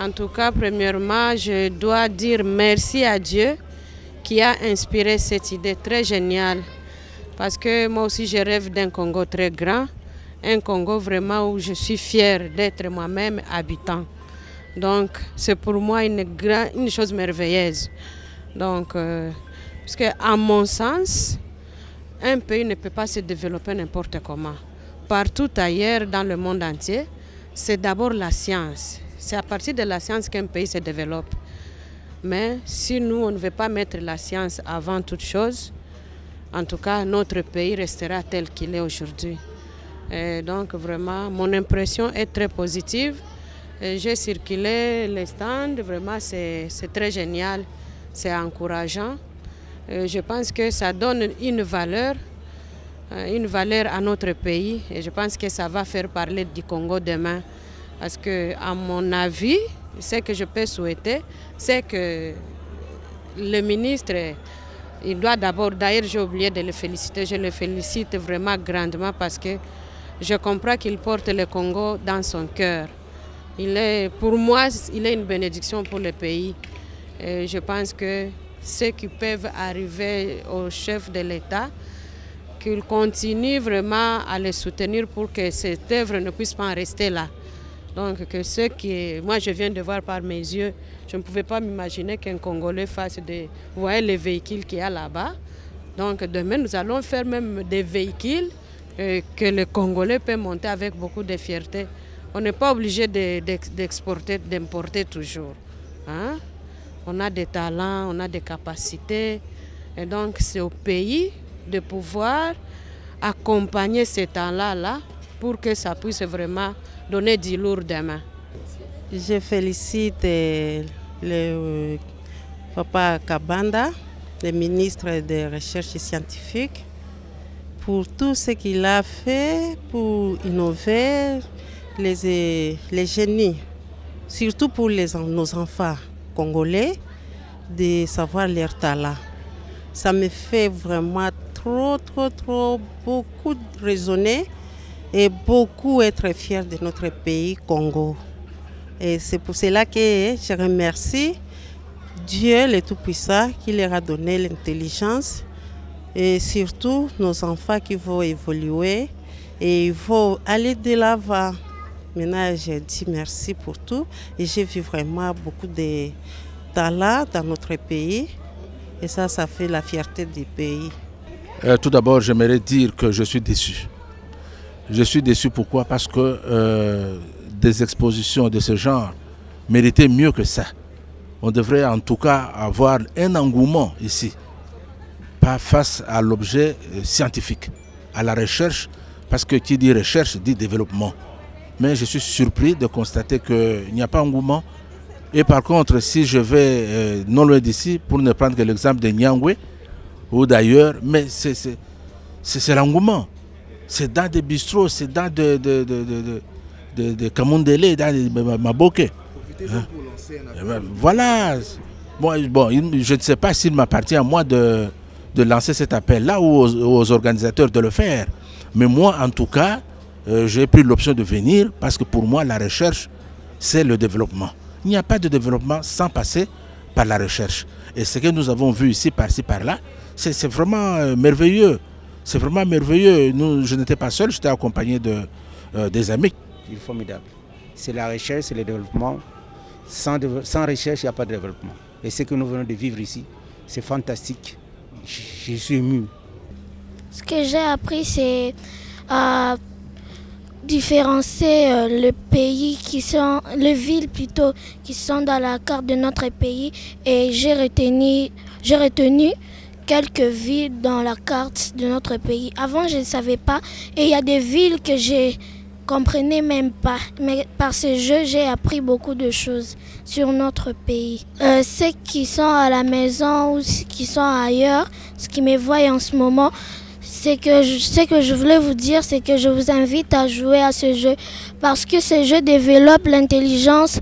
En tout cas, premièrement, je dois dire merci à Dieu qui a inspiré cette idée très géniale. Parce que moi aussi, je rêve d'un Congo très grand, un Congo vraiment où je suis fière d'être moi-même habitant. Donc, c'est pour moi une chose merveilleuse. Donc, parce qu'à mon sens, un pays ne peut pas se développer n'importe comment. Partout ailleurs dans le monde entier, c'est d'abord la science. C'est à partir de la science qu'un pays se développe. Mais si nous, on ne veut pas mettre la science avant toute chose, en tout cas, notre pays restera tel qu'il est aujourd'hui. Donc vraiment, mon impression est très positive. J'ai circulé les stands, vraiment c'est très génial, c'est encourageant. Je pense que ça donne une valeur à notre pays et je pense que ça va faire parler du Congo demain. Parce que, à mon avis, ce que je peux souhaiter, c'est que le ministre, il doit d'abord, d'ailleurs j'ai oublié de le féliciter, je le félicite vraiment grandement parce que je comprends qu'il porte le Congo dans son cœur. Pour moi, il est une bénédiction pour le pays. Et je pense que ceux qui peuvent arriver au chef de l'État, qu'il continue vraiment à les soutenir pour que cette œuvre ne puisse pas en rester là. Donc, moi je viens de voir par mes yeux, je ne pouvais pas m'imaginer qu'un Congolais fasse vous voyez les véhicules qu'il y a là-bas. Donc, demain, nous allons faire même des véhicules que le Congolais peut monter avec beaucoup de fierté. On n'est pas obligé d'exporter, d'importer toujours. Hein? On a des talents, on a des capacités. Et donc, c'est au pays de pouvoir accompagner ces talents-là pour que ça puisse vraiment donner du lourd demain. Je félicite le Papa Kabanda, le ministre des Recherches scientifiques, pour tout ce qu'il a fait pour innover les génies, surtout pour nos enfants congolais, de savoir leur talent. Ça me fait vraiment beaucoup raisonner et beaucoup être fier de notre pays, Congo. Et c'est pour cela que je remercie Dieu le Tout-Puissant qui leur a donné l'intelligence et surtout nos enfants qui vont évoluer et ils vont aller de l'avant. Maintenant, je dis merci pour tout et j'ai vu vraiment beaucoup de talent dans notre pays et ça fait la fierté du pays. Tout d'abord, j'aimerais dire que je suis déçu. Je suis déçu pourquoi? Parce que des expositions de ce genre méritaient mieux que ça. On devrait en tout cas avoir un engouement ici, pas face à l'objet scientifique, à la recherche, parce que qui dit recherche dit développement. Mais je suis surpris de constater qu'il n'y a pas d'engouement. Et par contre, si je vais non loin d'ici, pour ne prendre que l'exemple de Nyangwe, ou d'ailleurs, mais c'est l'engouement. C'est dans des bistrots, c'est dans des Kamundele, dans des Maboke. Hein? Voilà. Bon, je ne sais pas s'il m'appartient à moi de lancer cet appel-là ou aux organisateurs de le faire. Mais moi, en tout cas, j'ai pris l'option de venir parce que pour moi, la recherche, c'est le développement. Il n'y a pas de développement sans passer par la recherche. Et ce que nous avons vu ici, par-ci, par-là, c'est vraiment merveilleux. C'est vraiment merveilleux. Je n'étais pas seul, j'étais accompagné des amis. Il est formidable. C'est la recherche, c'est le développement. Sans recherche, il n'y a pas de développement. Et ce que nous venons de vivre ici, c'est fantastique. Je suis ému. Ce que j'ai appris, c'est à différencier les villes plutôt, qui sont dans la carte de notre pays. Et j'ai retenu quelques villes dans la carte de notre pays. Avant, je ne savais pas. Et il y a des villes que je ne comprenais même pas. Mais par ce jeu, j'ai appris beaucoup de choses sur notre pays. Ceux qui sont à la maison ou qui sont ailleurs, ce qui me voient en ce moment, ce que je voulais vous dire, c'est que je vous invite à jouer à ce jeu parce que ce jeu développe l'intelligence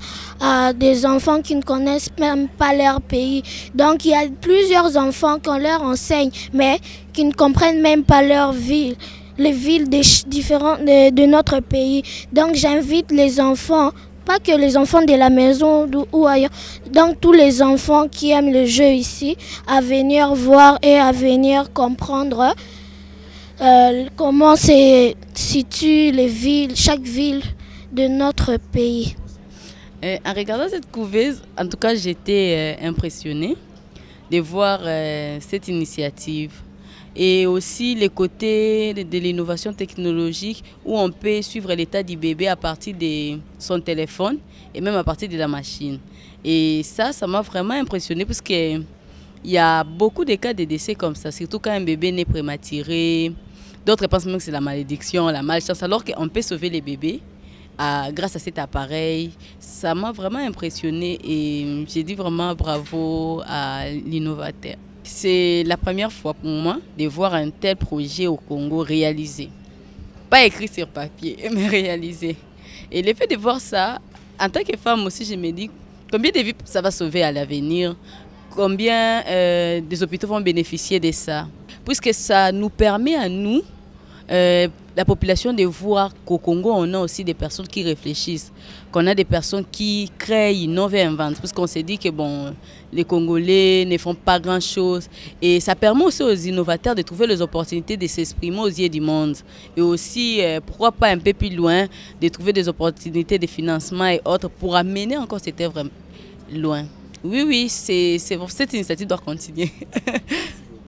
des enfants qui ne connaissent même pas leur pays. Donc il y a plusieurs enfants qu'on leur enseigne mais qui ne comprennent même pas leur ville, les villes différentes de notre pays. Donc j'invite les enfants pas que les enfants de la maison ou ailleurs, donc tous les enfants qui aiment le jeu ici, à venir voir et à venir comprendre comment se situent les villes, chaque ville de notre pays. En regardant cette couveuse, en tout cas, j'étais impressionnée de voir cette initiative et aussi les côtés de l'innovation technologique où on peut suivre l'état du bébé à partir de son téléphone et même à partir de la machine. Et ça m'a vraiment impressionnée parce qu'il y a beaucoup de cas de décès comme ça, surtout quand un bébé naît prématuré. D'autres pensent même que c'est la malédiction, la malchance, alors qu'on peut sauver les bébés. Grâce à cet appareil, ça m'a vraiment impressionné et j'ai dit vraiment bravo à l'innovateur. C'est la première fois pour moi de voir un tel projet au Congo réalisé. Pas écrit sur papier, mais réalisé. Et le fait de voir ça, en tant que femme aussi, je me dis combien de vies ça va sauver à l'avenir, combien des hôpitaux vont bénéficier de ça. Puisque ça nous permet à nous, la population, de voir qu'au Congo, on a aussi des personnes qui réfléchissent, qu'on a des personnes qui créent, innovent et inventent. Parce qu'on s'est dit que bon, les Congolais ne font pas grand-chose. Et ça permet aussi aux innovateurs de trouver les opportunités de s'exprimer aux yeux du monde. Et aussi, pourquoi pas un peu plus loin, de trouver des opportunités de financement et autres pour amener encore cette œuvre loin. Oui, cette initiative doit continuer.